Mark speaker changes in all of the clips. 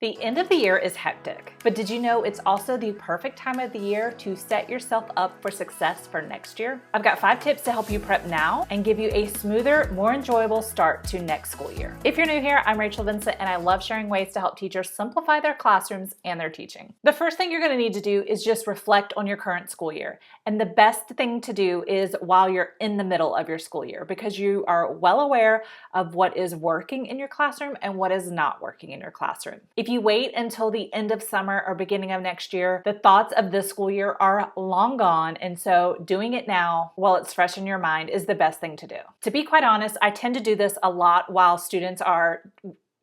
Speaker 1: The end of the year is hectic, but did you know it's also the perfect time of the year to set yourself up for success for next year? I've got 5 tips to help you prep now and give you a smoother, more enjoyable start to next school year. If you're new here, I'm Rachel Vincent and I love sharing ways to help teachers simplify their classrooms and their teaching. The first thing you're going to need to do is just reflect on your current school year. And the best thing to do is while you're in the middle of your school year, because you are well aware of what is working in your classroom and what is not working in your classroom. If you wait until the end of summer or beginning of next year, the thoughts of this school year are long gone, and so doing it now while it's fresh in your mind is the best thing to do. To be quite honest, I tend to do this a lot while students are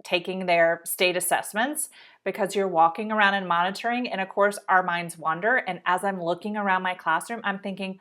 Speaker 1: taking their state assessments, because you're walking around and monitoring, and of course our minds wander, and as I'm looking around my classroom, I'm thinking,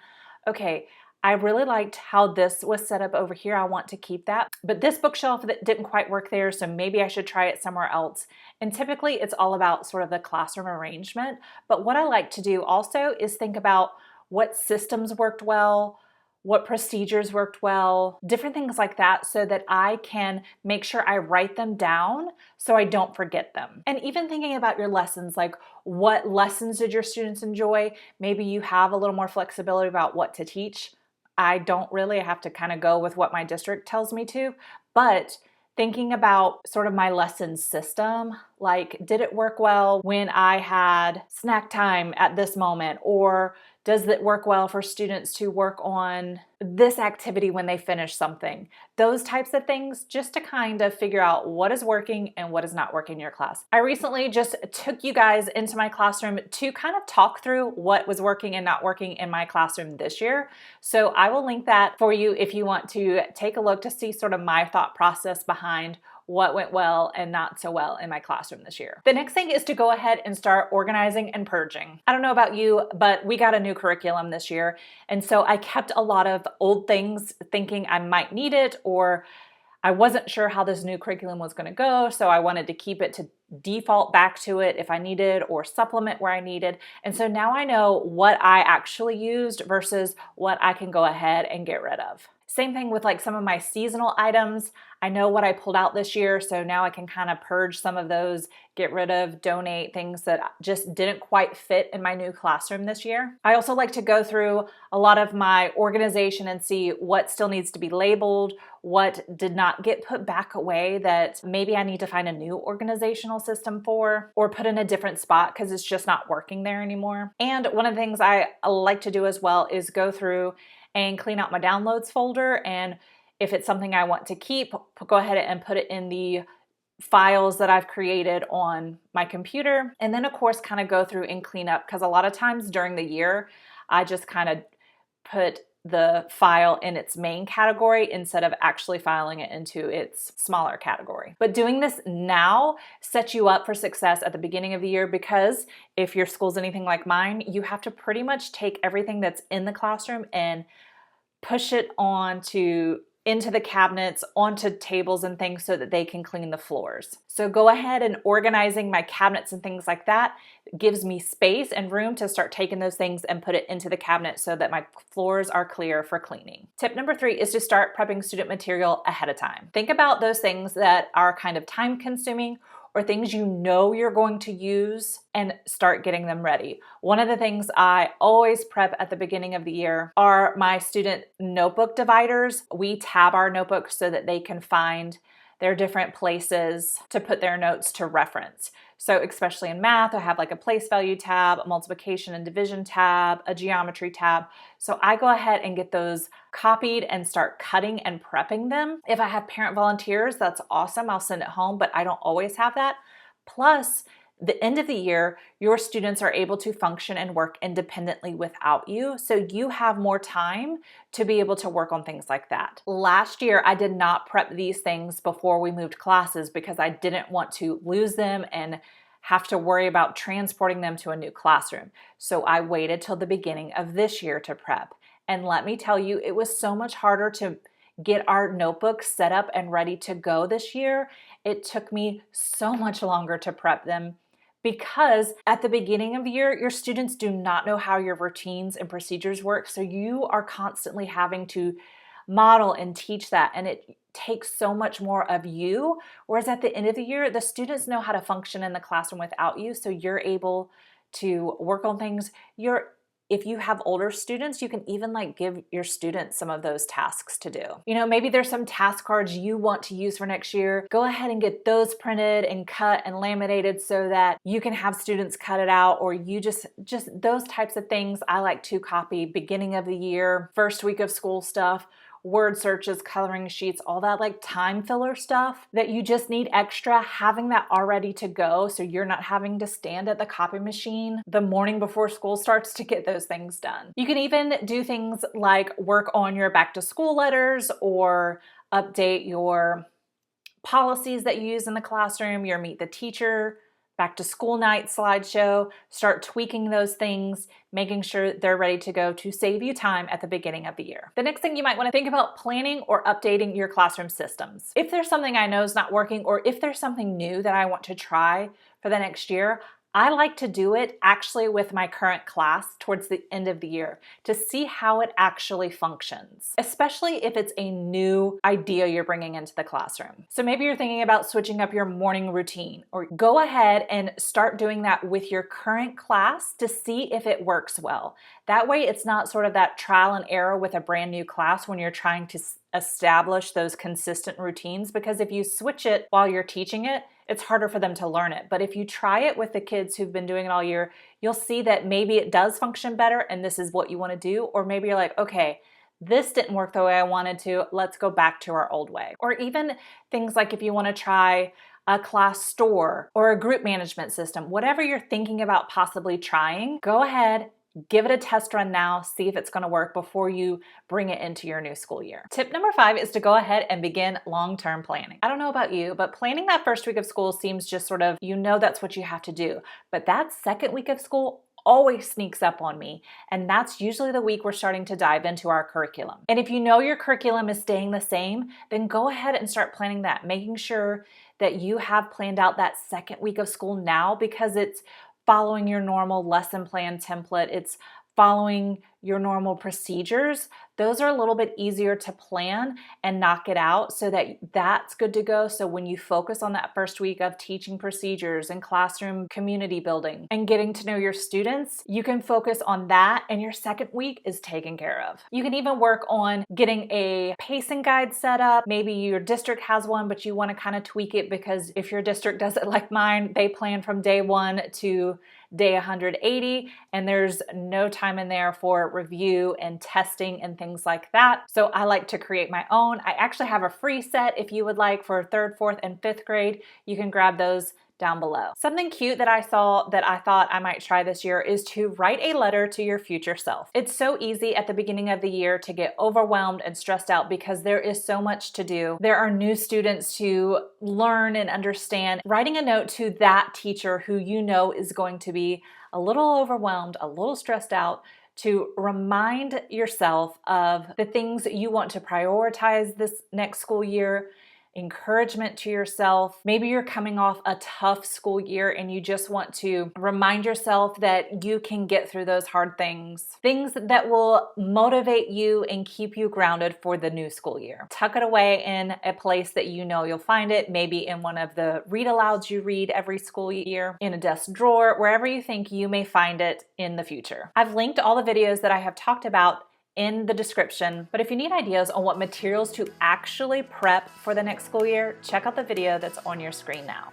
Speaker 1: okay, I really liked how this was set up over here. I want to keep that. But this bookshelf that didn't quite work there, so maybe I should try it somewhere else. And typically it's all about sort of the classroom arrangement. But what I like to do also is think about what systems worked well, what procedures worked well, different things like that, so that I can make sure I write them down so I don't forget them. And even thinking about your lessons, like what lessons did your students enjoy? Maybe you have a little more flexibility about what to teach. I don't really. I have to kind of go with what my district tells me to, but thinking about sort of my lesson system, like did it work well when I had snack time at this moment, or does it work well for students to work on this activity when they finish something? Those types of things, just to kind of figure out what is working and what is not working in your class. I recently just took you guys into my classroom to kind of talk through what was working and not working in my classroom this year. So I will link that for you if you want to take a look to see sort of my thought process behind what went well and not so well in my classroom this year. The next thing is to go ahead and start organizing and purging. I don't know about you, but we got a new curriculum this year. And so I kept a lot of old things thinking I might need it, or I wasn't sure how this new curriculum was going to go. So I wanted to keep it to default back to it if I needed, or supplement where I needed. And so now I know what I actually used versus what I can go ahead and get rid of. Same thing with like some of my seasonal items. I know what I pulled out this year, so now I can kind of purge some of those, get rid of, donate things that just didn't quite fit in my new classroom this year. I also like to go through a lot of my organization and see what still needs to be labeled, what did not get put back away that maybe I need to find a new organizational system for, or put in a different spot because it's just not working there anymore. And one of the things I like to do as well is go through and clean out my downloads folder, and if it's something I want to keep, go ahead and put it in the files that I've created on my computer. And then of course kind of go through and clean up, because a lot of times during the year I just kind of put the file in its main category instead of actually filing it into its smaller category. But doing this now sets you up for success at the beginning of the year, because if your school's anything like mine, you have to pretty much take everything that's in the classroom and push it into the cabinets, onto tables and things so that they can clean the floors. So go ahead and organizing my cabinets and things like that gives me space and room to start taking those things and put it into the cabinet so that my floors are clear for cleaning. Tip number 3 is to start prepping student material ahead of time. Think about those things that are kind of time consuming or things you know you're going to use, and start getting them ready. One of the things I always prep at the beginning of the year are my student notebook dividers. We tab our notebooks so that they can find their different places to put their notes to reference. So especially in math, I have like a place value tab, a multiplication and division tab, a geometry tab. So I go ahead and get those copied and start cutting and prepping them. If I have parent volunteers, that's awesome. I'll send it home, but I don't always have that. Plus, the end of the year, your students are able to function and work independently without you, so you have more time to be able to work on things like that. Last year, I did not prep these things before we moved classes because I didn't want to lose them and have to worry about transporting them to a new classroom. So I waited till the beginning of this year to prep. And let me tell you, it was so much harder to get our notebooks set up and ready to go this year. It took me so much longer to prep them, because at the beginning of the year, your students do not know how your routines and procedures work. So you are constantly having to model and teach that. And it take so much more of you, whereas at the end of the year, the students know how to function in the classroom without you, so you're able to work on things. If you have older students, you can even like give your students some of those tasks to do. You know, maybe there's some task cards you want to use for next year. Go ahead and get those printed and cut and laminated so that you can have students cut it out, or you just those types of things. I like to copy beginning of the year, first week of school stuff, word searches, coloring sheets, all that like time filler stuff that you just need extra, having that all ready to go so you're not having to stand at the copy machine the morning before school starts to get those things done. You can even do things like work on your back to school letters or update your policies that you use in the classroom, your meet the teacher, back to school night slideshow. Start tweaking those things, making sure they're ready to go to save you time at the beginning of the year. The next thing you might want to think about planning or updating your classroom systems. If there's something I know is not working, or if there's something new that I want to try for the next year, I like to do it actually with my current class towards the end of the year to see how it actually functions, especially if it's a new idea you're bringing into the classroom. So maybe you're thinking about switching up your morning routine, or go ahead and start doing that with your current class to see if it works well. That way it's not sort of that trial and error with a brand new class when you're trying to establish those consistent routines, because if you switch it while you're teaching it, it's harder for them to learn it. But if you try it with the kids who've been doing it all year, you'll see that maybe it does function better and this is what you want to do. Or maybe you're like, okay, this didn't work the way I wanted to. Let's go back to our old way. Or even things like if you want to try a class store or a group management system, whatever you're thinking about possibly trying, go ahead, give it a test run now, see if it's going to work before you bring it into your new school year. Tip number 5 is to go ahead and begin long-term planning. I don't know about you, but planning that first week of school seems just sort of, you know, that's what you have to do. But that second week of school always sneaks up on me, and that's usually the week we're starting to dive into our curriculum. And if you know your curriculum is staying the same, then go ahead and start planning that, making sure that you have planned out that second week of school now, because it's following your normal lesson plan template. It's following your normal procedures. Those are a little bit easier to plan and knock it out so that that's good to go. So when you focus on that first week of teaching procedures and classroom community building and getting to know your students, you can focus on that and your second week is taken care of. You can even work on getting a pacing guide set up. Maybe your district has one, but you want to kind of tweak it, because if your district does it like mine, they plan from day 1 to day 180, and there's no time in there for review and testing and things like that. So I like to create my own. I actually have a free set if you would like for 3rd, 4th, and 5th grade. You can grab those down below. Something cute that I saw that I thought I might try this year is to write a letter to your future self. It's so easy at the beginning of the year to get overwhelmed and stressed out because there is so much to do. There are new students to learn and understand. Writing a note to that teacher who you know is going to be a little overwhelmed, a little stressed out, to remind yourself of the things that you want to prioritize this next school year, encouragement to yourself. Maybe you're coming off a tough school year and you just want to remind yourself that you can get through those hard things that will motivate you and keep you grounded for the new school year. Tuck it away in a place that you know you'll find it, maybe in one of the read alouds you read every school year, in a desk drawer, wherever you think you may find it in the future. I've linked all the videos that I have talked about in the description, but if you need ideas on what materials to actually prep for the next school year, check out the video that's on your screen now.